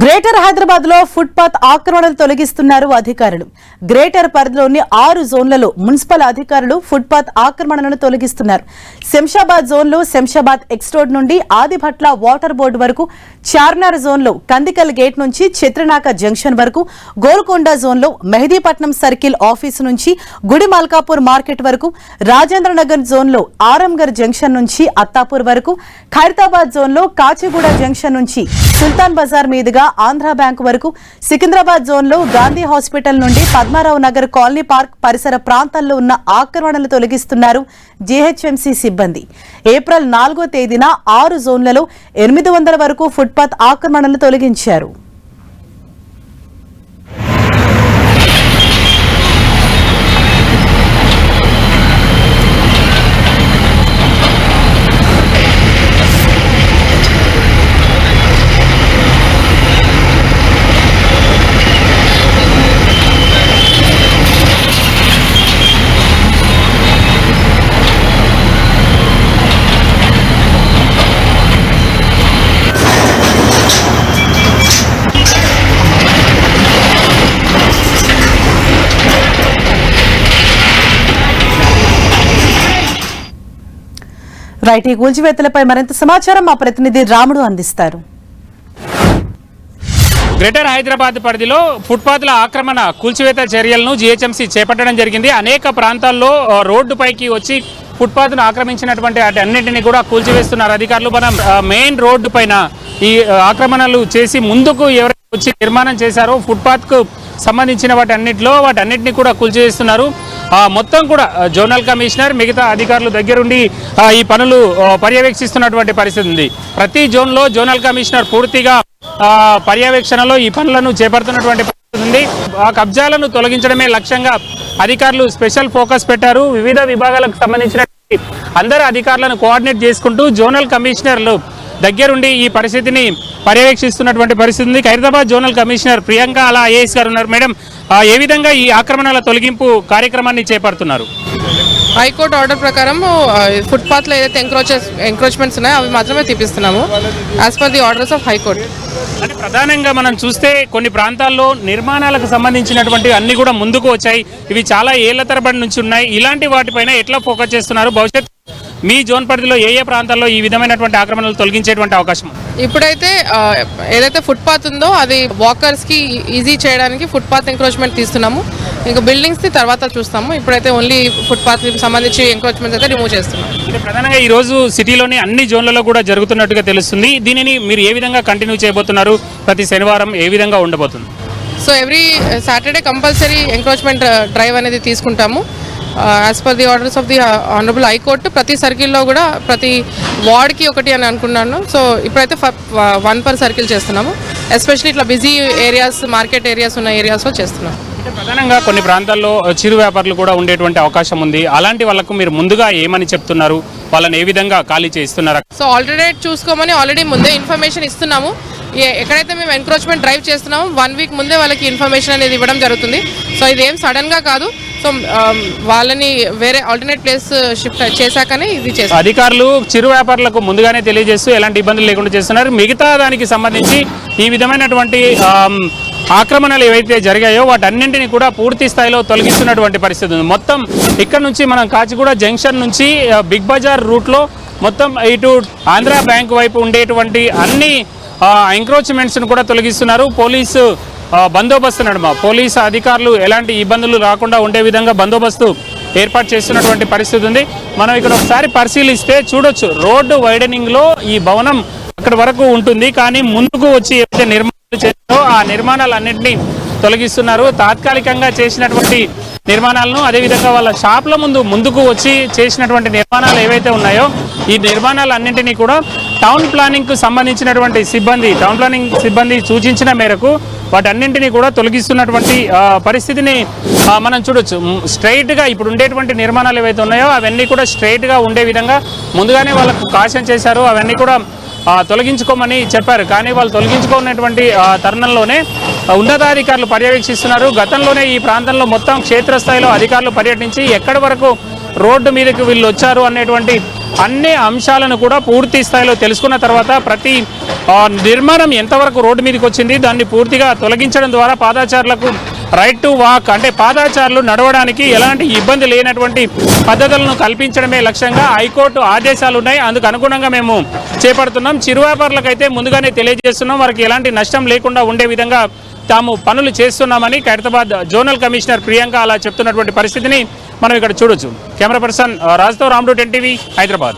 Greater Hyderabad లో footpath ఆక్రమణలు తొలగిస్తున్నారు అధికారులు. గ్రేటర్ పరిధిలోని 6 జోన్లలో మున్సిపల్ అధికారులు ఫుట్పాత్ ఆక్రమణలను తొలగిస్తున్నారు. శంషాబాద్ జోన్ లో శంషాబాద్ ఎక్స్ రోడ్ నుండి ఆదిభట్ల వాటర్ బోర్డు వరకు, చార్మినార్ జోన్ లో కందికల్ గేట్ నుంచి చిత్రనాక జంక్షన్ వరకు, గోల్కొండ జోన్ లో మెహదీపట్నం సర్కిల్ ఆఫీసు నుంచి గుడి మల్కాపూర్ మార్కెట్ వరకు, రాజేంద్రనగర్ జోన్ లో ఆరంగర్ జంక్షన్ నుంచి అత్తాపూర్ వరకు, ఖైరతాబాద్ జోన్ లో కాచిగూడ జంక్షన్ నుంచి సుల్తాన్ బజార్ మీదుగా ఆంధ్ర బ్యాంక్ వరకు, సికింద్రాబాద్ జోన్ లో గాంధీ హాస్పిటల్ నుండి పద్మారావు నగర్ కాలనీ పార్క్ పరిసర ప్రాంతాల్లో ఉన్న ఆక్రమణలు తొలగిస్తున్నారు జీహెచ్ఎంసీ సిబ్బంది. ఏప్రిల్ 4వ తేదీన 6 జోన్లలో 800 వరకు ఫుట్పాత్ ఆక్రమణలు తొలగించారు. రైట్, ఈ కూల్చివేతలపై మరింత సమాచారం మా ప్రతినిధి రాముడు అందిస్తారు. గ్రేటర్ హైదరాబాద్ పరిధిలో ఫుట్పాత్ల ఆక్రమణ కూల్చివేత చర్యలను జీహెచ్ఎంసీ చేపట్టడం జరిగింది. అనేక ప్రాంతాల్లో రోడ్డుపైకి వచ్చి ఫుట్పాత్ను ఆక్రమించినటువంటి అన్నింటినీ కూడా కూల్చివేస్తున్నారు అధికారులు. మనం మెయిన్ రోడ్డు పైన ఈ ఆక్రమణలు చేసి ముందుకు ఎవరైతే వచ్చి నిర్మాణం చేశారో ఫుట్పాత్కు సంబంధించిన వాటన్నిటిని కూడా కూల్చివేస్తున్నారు. మొత్తం కూడా జోనల్ కమిషనర్ మిగతా అధికారులు దగ్గరుండి ఈ పనులు పర్యవేక్షిస్తున్నటువంటి పరిస్థితి ఉంది. ప్రతి జోన్లో జోనల్ కమిషనర్ పూర్తిగా పర్యవేక్షణలో ఈ పనులను చేపడుతున్నటువంటి పరిస్థితి ఉంది. ఆ కబ్జాలను తొలగించడమే లక్ష్యంగా అధికారులు స్పెషల్ ఫోకస్ పెట్టారు. వివిధ విభాగాలకు సంబంధించినటువంటి అందరు అధికారులను కోఆర్డినేట్ చేసుకుంటూ జోనల్ కమిషనర్లు దగ్గరుండి ఈ పరిస్థితిని పర్యవేక్షిస్తున్నటువంటి పరిస్థితి ఉంది. ఖైరతాబాద్ జోనల్ కమిషనర్ ప్రియాంక అలా ఐఏఎస్ గారు ఉన్నారు. మేడం, ఏ విధంగా ఈ ఆక్రమణల తొలగింపు కార్యక్రమాన్ని చేపడుతున్నారు? హైకోర్టు ఆర్డర్ ప్రకారం ఫుట్పాత్లో ఏదైతే ఎంక్రోచ్మెంట్స్ ఉన్నాయో అవి మాత్రమే తీపిస్తున్నాము as per the orders of high court. అంటే ప్రధానంగా మనం చూస్తే కొన్ని ప్రాంతాల్లో నిర్మాణాలకు సంబంధించినటువంటి అన్ని కూడా ముందుకు వచ్చాయి. ఇవి చాలా ఏళ్ల తరబడి నుంచి ఉన్నాయి. ఇలాంటి వాటిపైన ఎట్లా ఫోకస్ చేస్తున్నారు? భవిష్యత్ మీ జోన్ పరిధిలో ఏ ప్రాంతాల్లో ఈ విధమైనటువంటి ఆక్రమణలు తొలగించేటువంటి అవకాశం? ఇప్పుడైతే ఏదైతే ఫుట్పాత్ ఉందో అది వాకర్స్కి ఈజీ చేయడానికి ఫుట్పాత్ ఎంక్రోచ్మెంట్ తీస్తున్నాము. ఇంకా బిల్డింగ్స్ని తర్వాత చూస్తాము. ఇప్పుడైతే ఓన్లీ ఫుట్పాత్కి సంబంధించి ఎంక్రోచ్మెంట్స్ అయితే రిమూవ్ చేస్తున్నాం. అంటే ప్రధానంగా ఈ రోజు సిటీలోని అన్ని జోన్లలో కూడా జరుగుతున్నట్టుగా తెలుస్తుంది. దీనిని మీరు ఏ విధంగా కంటిన్యూ చేయబోతున్నారు? ప్రతి శనివారం ఏ విధంగా ఉండబోతుంది? So every Saturday compulsory encroachment drive అనేది తీసుకుంటాము as per the orders of the honourable high court. ప్రతి సర్కిల్లో కూడా ప్రతి వార్డ్కి ఒకటి అని అనుకున్నాను. సో ఇప్పుడైతే 1 per సర్కిల్ చేస్తున్నాము. ఎస్పెషల్లీ ఇట్లా బిజీ ఏరియాస్, మార్కెట్ ఏరియాస్ ఉన్న ఏరియాస్లో చేస్తున్నాం. అంటే ప్రధానంగా కొన్ని ప్రాంతాల్లో చిరు వ్యాపారులు కూడా ఉండేటువంటి అవకాశం ఉంది. అలాంటి వాళ్ళకు మీరు ముందుగా ఏమని చెప్తున్నారు? వాళ్ళని ఏ విధంగా ఖాళీ చేస్తున్నారు? సో ఆల్టర్నేట్ చూసుకోమని ఆల్రెడీ ముందే ఇన్ఫర్మేషన్ ఇస్తున్నాము. ఎక్కడైతే మేము ఎంక్రోచ్మెంట్ డ్రైవ్ చేస్తున్నామో 1 week ముందే వాళ్ళకి ఇన్ఫర్మేషన్ అనేది ఇవ్వడం జరుగుతుంది. సో ఇదేం సడన్గా కాదు. సో వాళ్ళని వేరే ఆల్టర్నేట్ ప్లేస్ షిఫ్ట్ చేశాకనే ఇది చేస్తారు. అధికారులు చిరు వ్యాపారులకు ముందుగానే తెలియజేస్తూ ఎలాంటి ఇబ్బందులు లేకుండా చేస్తున్నారు. మిగతా దానికి సంబంధించి ఈ విధమైనటువంటి ఆక్రమణలు ఏవైతే జరిగాయో వాటన్నింటినీ కూడా పూర్తి స్థాయిలో తొలగిస్తున్నటువంటి పరిస్థితి ఉంది. మొత్తం ఇక్కడ నుంచి మనం కాచిగూడ జంక్షన్ నుంచి బిగ్ బజార్ రూట్లో మొత్తం ఇటు ఆంధ్ర బ్యాంక్ వైపు ఉండేటువంటి అన్ని ఎంక్రోచ్మెంట్స్ను కూడా తొలగిస్తున్నారు. పోలీసు బందోబస్తు నడుమ పోలీసు అధికారులు ఎలాంటి ఇబ్బందులు రాకుండా ఉండే విధంగా బందోబస్తు ఏర్పాటు చేస్తున్నటువంటి పరిస్థితి ఉంది. మనం ఇక్కడ ఒకసారి పరిశీలిస్తే చూడొచ్చు, రోడ్డు వైడనింగ్లో ఈ భవనం అక్కడి వరకు ఉంటుంది. కానీ ముందుకు వచ్చి ఏవైతే నిర్మాణాలు చేస్తారో ఆ నిర్మాణాలన్నింటినీ తొలగిస్తున్నారు. తాత్కాలికంగా చేసినటువంటి నిర్మాణాలను, అదేవిధంగా వాళ్ళ షాప్ల ముందుకు వచ్చి చేసినటువంటి నిర్మాణాలు ఏవైతే ఉన్నాయో ఈ నిర్మాణాలన్నింటినీ కూడా టౌన్ ప్లానింగ్కు సంబంధించినటువంటి టౌన్ ప్లానింగ్ సిబ్బంది సూచించిన మేరకు వాటన్నింటినీ కూడా తొలగిస్తున్నటువంటి పరిస్థితిని మనం చూడొచ్చు. స్ట్రైట్గా ఇప్పుడు ఉండేటువంటి నిర్మాణాలు ఏవైతే ఉన్నాయో అవన్నీ కూడా స్ట్రైట్గా ఉండే విధంగా ముందుగానే వాళ్ళకు కాషన్ చేశారు. అవన్నీ కూడా తొలగించుకోమని చెప్పారు. కానీ వాళ్ళు తొలగించుకున్నటువంటి తరుణంలోనే ఉన్నతాధికారులు పర్యవేక్షిస్తున్నారు. గతంలోనే ఈ ప్రాంతంలో మొత్తం క్షేత్రస్థాయిలో అధికారులు పర్యటించి ఎక్కడి వరకు రోడ్డు మీదకి వీళ్ళు వచ్చారు అనేటువంటి అన్ని అంశాలను కూడా పూర్తి స్థాయిలో తెలుసుకున్న తర్వాత ప్రతి నిర్మాణం ఎంతవరకు రోడ్డు మీదకి వచ్చింది, దాన్ని పూర్తిగా తొలగించడం ద్వారా పాదాచారులకు రైట్ టు వాక్ అంటే పాదాచారులు నడవడానికి ఎలాంటి ఇబ్బంది లేనటువంటి పద్ధతులను కల్పించడమే లక్ష్యంగా హైకోర్టు ఆదేశాలు ఉన్నాయి. అందుకు అనుగుణంగా మేము చేపడుతున్నాం. చిరు వ్యాపారులకైతే ముందుగానే తెలియజేస్తున్నాం, వారికి ఎలాంటి నష్టం లేకుండా ఉండే విధంగా తాము పనులు చేస్తున్నామని ఖైరతాబాద్ జోనల్ కమిషనర్ ప్రియాంక అలా చెప్తున్నటువంటి పరిస్థితిని మనం ఇక్కడ చూడొచ్చు. కెమెరా పర్సన్ రాజ్తో రాముడు 10 టీవీ హైదరాబాద్.